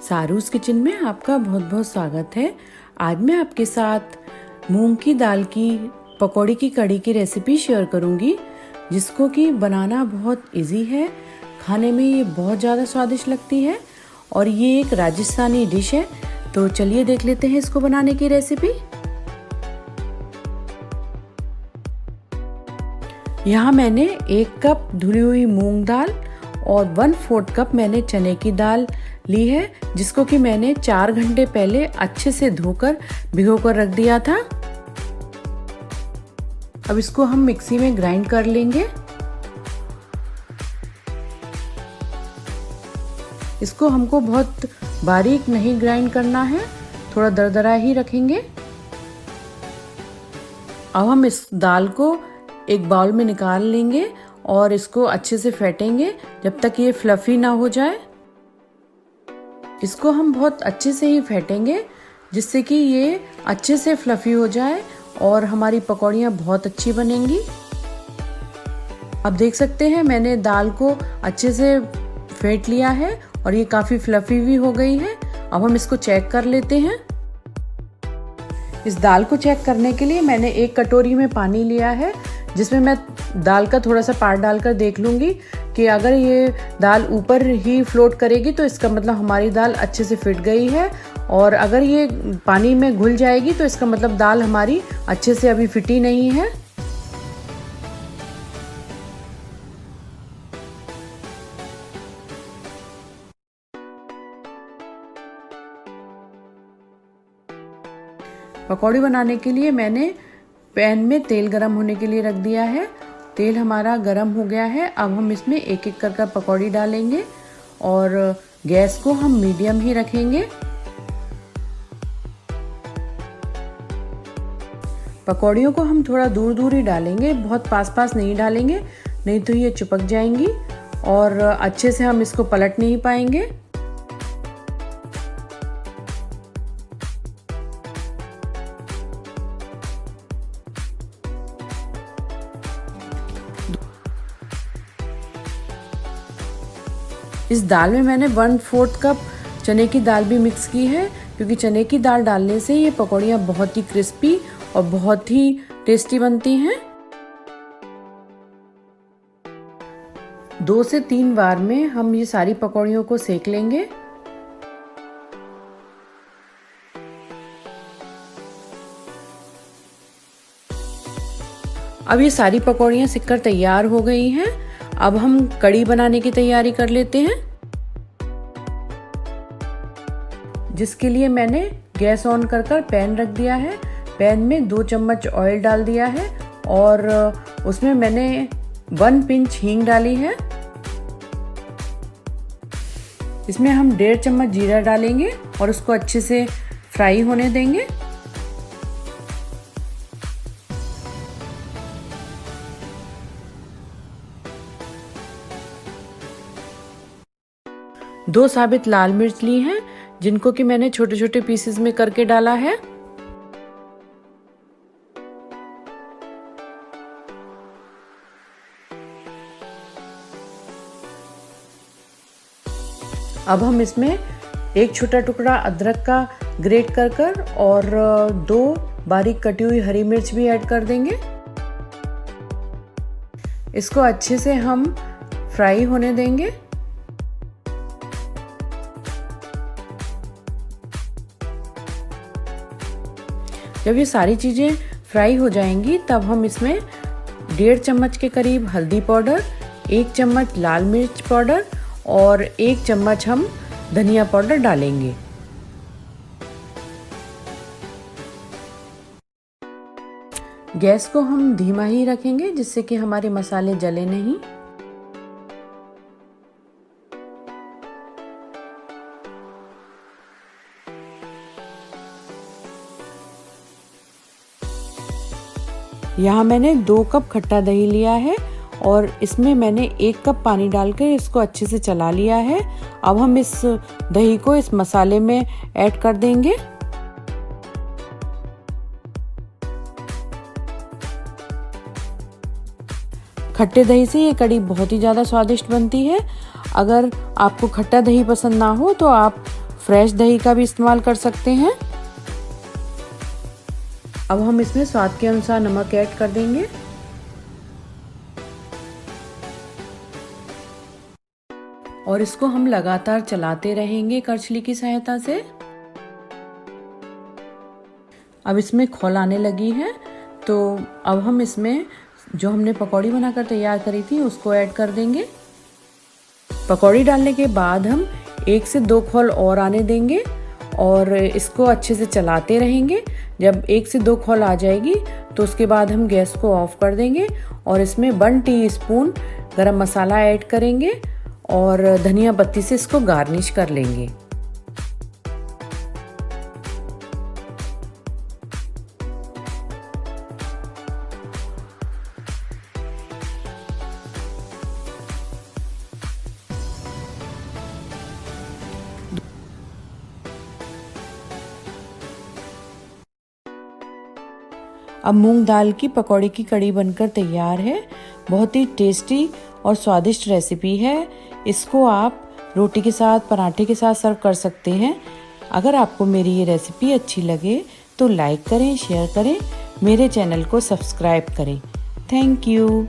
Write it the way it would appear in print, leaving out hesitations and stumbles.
सारूस kitchen में आपका बहुत बहुत स्वागत है। आज मैं आपके साथ मूंग की दाल की पकौड़ी की कड़ी की रेसिपी शेयर करूंगी, जिसको कि बनाना बहुत इजी है। खाने में ये बहुत ज़्यादा स्वादिष्ट लगती है और ये एक राजस्थानी डिश है। तो चलिए देख लेते हैं इसको बनाने की रेसिपी। यहाँ मैंने 1 कप धुली हुई मूंग दाल और 1/4 कप मैंने चने की दाल ली है, जिसको कि मैंने 4 घंटे पहले अच्छे से धोकर भिगोकर रख दिया था। अब इसको हम मिक्सी में ग्राइंड कर लेंगे। इसको हमको बहुत बारीक नहीं ग्राइंड करना है, थोड़ा दरदरा ही रखेंगे। अब हम इस दाल को एक बाउल में निकाल लेंगे और इसको अच्छे से फेंटेंगे जब तक ये फ्लफी ना हो जाए। इसको हम बहुत अच्छे से ही फेंटेंगे जिससे कि ये अच्छे से फ्लफी हो जाए और हमारी पकौड़ियाँ बहुत अच्छी बनेंगी। अब देख सकते हैं मैंने दाल को अच्छे से फेंट लिया है और ये काफ़ी फ्लफी भी हो गई है। अब हम इसको चेक कर लेते हैं। इस दाल को चेक करने के लिए मैंने 1 कटोरी में पानी लिया है, जिसमें मैं दाल का थोड़ा सा पार्ट डालकर देख लूँगी कि अगर ये दाल ऊपर ही फ्लोट करेगी तो इसका मतलब हमारी दाल अच्छे से फिट गई है, और अगर ये पानी में घुल जाएगी तो इसका मतलब दाल हमारी अच्छे से अभी फिटी नहीं है। पकौड़ी बनाने के लिए मैंने पैन में तेल गरम होने के लिए रख दिया है। तेल हमारा गरम हो गया है। अब हम इसमें एक एक कर पकौड़ी डालेंगे और गैस को हम मीडियम ही रखेंगे। पकौड़ियों को हम थोड़ा दूर दूर ही डालेंगे, बहुत पास पास नहीं डालेंगे, नहीं तो ये चिपक जाएंगी और अच्छे से हम इसको पलट नहीं पाएंगे। इस दाल में मैंने 1/4 कप चने की दाल भी मिक्स की है, क्योंकि चने की दाल डालने से ये पकौड़ियाँ बहुत ही क्रिस्पी और बहुत ही टेस्टी बनती हैं। 2 से 3 बार में हम ये सारी पकौड़ियों को सेक लेंगे। अब ये सारी पकौड़ियाँ सिककर तैयार हो गई हैं। अब हम कड़ी बनाने की तैयारी कर लेते हैं, जिसके लिए मैंने गैस ऑन कर पैन रख दिया है। पैन में 2 चम्मच ऑयल डाल दिया है और उसमें मैंने 1 पिंच हींग डाली है। इसमें हम 1.5 चम्मच जीरा डालेंगे और उसको अच्छे से फ्राई होने देंगे। दो साबित लाल मिर्च ली हैं, जिनको कि मैंने छोटे छोटे पीसेस में करके डाला है। अब हम इसमें 1 छोटा टुकड़ा अदरक का ग्रेट कर और 2 बारीक कटी हुई हरी मिर्च भी ऐड कर देंगे। इसको अच्छे से हम फ्राई होने देंगे। जब ये सारी चीज़ें फ्राई हो जाएंगी तब हम इसमें 1.5 चम्मच के करीब हल्दी पाउडर, 1 चम्मच लाल मिर्च पाउडर और 1 चम्मच हम धनिया पाउडर डालेंगे। गैस को हम धीमा ही रखेंगे जिससे कि हमारे मसाले जले नहीं। यहाँ मैंने 2 कप खट्टा दही लिया है और इसमें मैंने 1 कप पानी डालकर इसको अच्छे से चला लिया है। अब हम इस दही को इस मसाले में ऐड कर देंगे। खट्टे दही से ये कड़ी बहुत ही ज़्यादा स्वादिष्ट बनती है। अगर आपको खट्टा दही पसंद ना हो तो आप फ्रेश दही का भी इस्तेमाल कर सकते हैं। अब हम इसमें स्वाद के अनुसार नमक ऐड कर देंगे। और इसको हम लगातार चलाते रहेंगे करछली की सहायता से। अब इसमें खौल आने लगी है, तो अब हम इसमें जो हमने पकौड़ी बनाकर तैयार करी थी उसको ऐड कर देंगे। पकौड़ी डालने के बाद हम 1 से 2 खौल और आने देंगे और इसको अच्छे से चलाते रहेंगे। जब 1 से 2 खौल आ जाएगी तो उसके बाद हम गैस को ऑफ कर देंगे और इसमें 1 टीस्पून गरम मसाला ऐड करेंगे और धनिया पत्ती से इसको गार्निश कर लेंगे। अब मूंग दाल की पकौड़े की कड़ी बनकर तैयार है। बहुत ही टेस्टी और स्वादिष्ट रेसिपी है। इसको आप रोटी के साथ, पराठे के साथ सर्व कर सकते हैं। अगर आपको मेरी ये रेसिपी अच्छी लगे तो लाइक करें, शेयर करें, मेरे चैनल को सब्सक्राइब करें। Thank you.